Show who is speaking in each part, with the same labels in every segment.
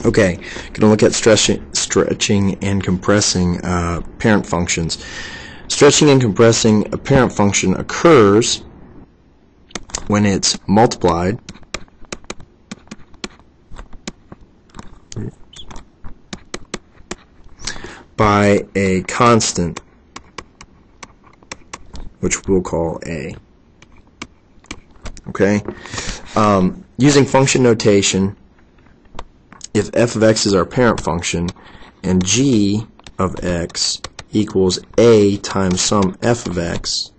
Speaker 1: Okay, going to look at stretching and compressing parent functions. Stretching and compressing a parent function occurs when it's multiplied by a constant, which we'll call A. Okay? Using function notation, if f of x is our parent function and g of x equals a times some f of x,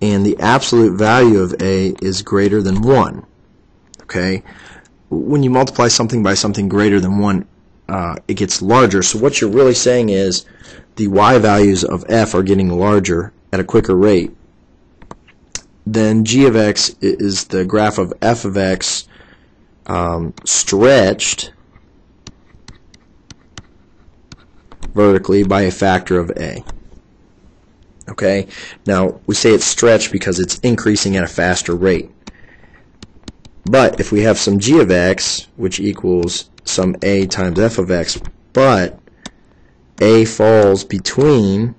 Speaker 1: and the absolute value of a is greater than 1. Okay? When you multiply something by something greater than 1, it gets larger. So what you're really saying is the y values of f are getting larger at a quicker rate. Then g of x is the graph of f of x stretched vertically by a factor of a. Okay? Now, we say it's stretched because it's increasing at a faster rate. But if we have some g of x, which equals some a times f of x, but a falls between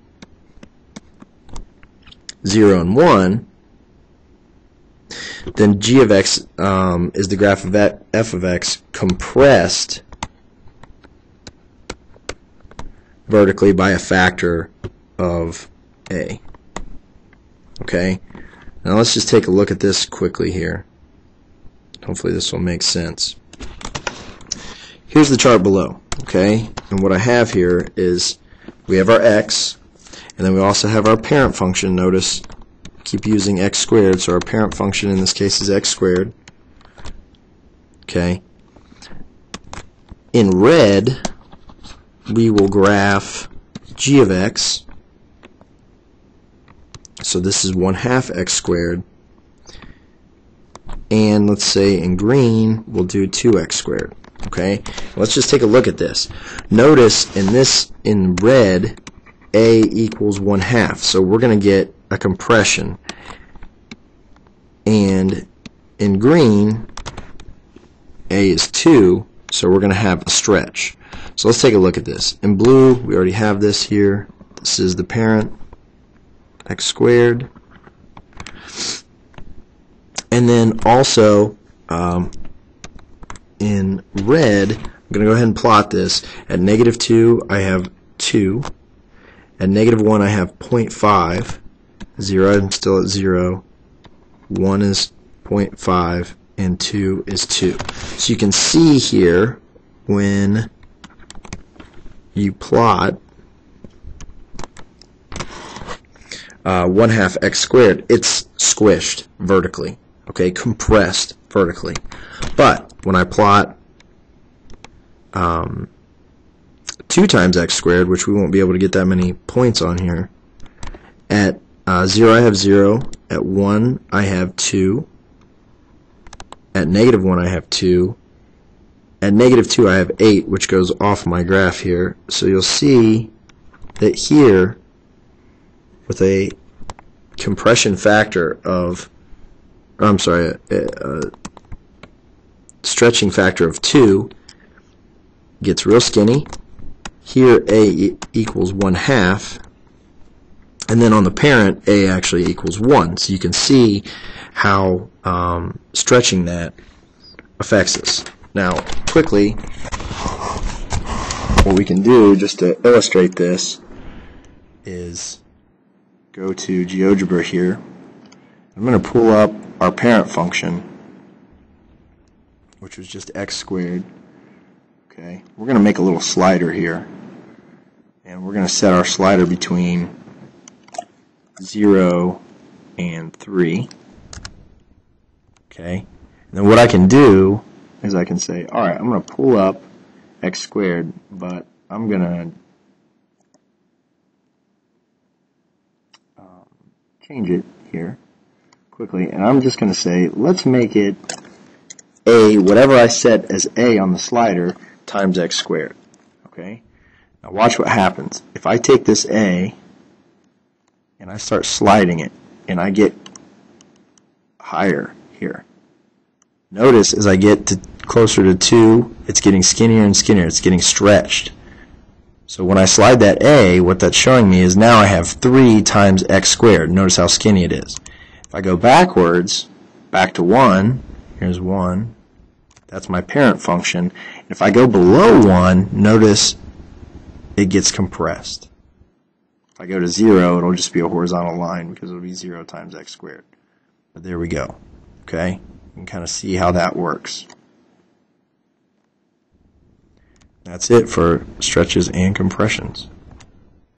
Speaker 1: 0 and 1, then g of x is the graph of f of x compressed vertically by a factor of a. Okay? Now let's just take a look at this quickly here. Hopefully this will make sense. Here's the chart below. Okay? And what I have here is we have our x, and then we also have our parent function. Notice, keep using x squared, so our parent function in this case is x squared. Okay? In red, we will graph g of x. So this is 1/2 x squared. And let's say in green, we'll do 2x squared. Okay? Let's just take a look at this. Notice in red, a equals 1/2. So we're going to get a compression. And in green, a is 2, so we're going to have a stretch. So let's take a look at this. In blue, we already have this here. This is the parent, x squared. And then also, in red, I'm going to go ahead and plot this. At -2, I have 2. At -1, I have 0.5. 0, I'm still at 0. 1 is 0.5. And 2 is 2. So you can see here, when you plot 1/2 x squared, it's squished vertically. Okay, compressed vertically. But when I plot 2 times x squared, which we won't be able to get that many points on here, at 0 I have 0, at 1 I have 2, at -1 I have 2, at -2 I have 8, which goes off my graph here. So you'll see that here, with a compression factor of, a stretching factor of 2, gets real skinny. Here a equals 1/2, and then on the parent a actually equals 1. So you can see how stretching that affects us. Now, quickly, what we can do just to illustrate this is go to GeoGebra here. I'm going to pull up our parent function, which was just x squared. Okay, we're going to make a little slider here, and we're going to set our slider between 0 and 3. Okay, and then what I can do is I can say, alright, I'm going to pull up x squared, but I'm going to change it here quickly, and I'm just going to say, let's make it a, whatever I set as a on the slider, times x squared. Okay? Now watch what happens. If I take this a and I start sliding it, and I get higher here. Notice as I get to closer to 2, it's getting skinnier and skinnier. It's getting stretched. So when I slide that a, what that's showing me is now I have 3 times x squared. Notice how skinny it is. If I go backwards, back to 1, here's 1. That's my parent function. If I go below 1, notice it gets compressed. If I go to 0, it'll just be a horizontal line because it'll be 0 times x squared. But there we go. Okay? You can kind of see how that works. That's it for stretches and compressions.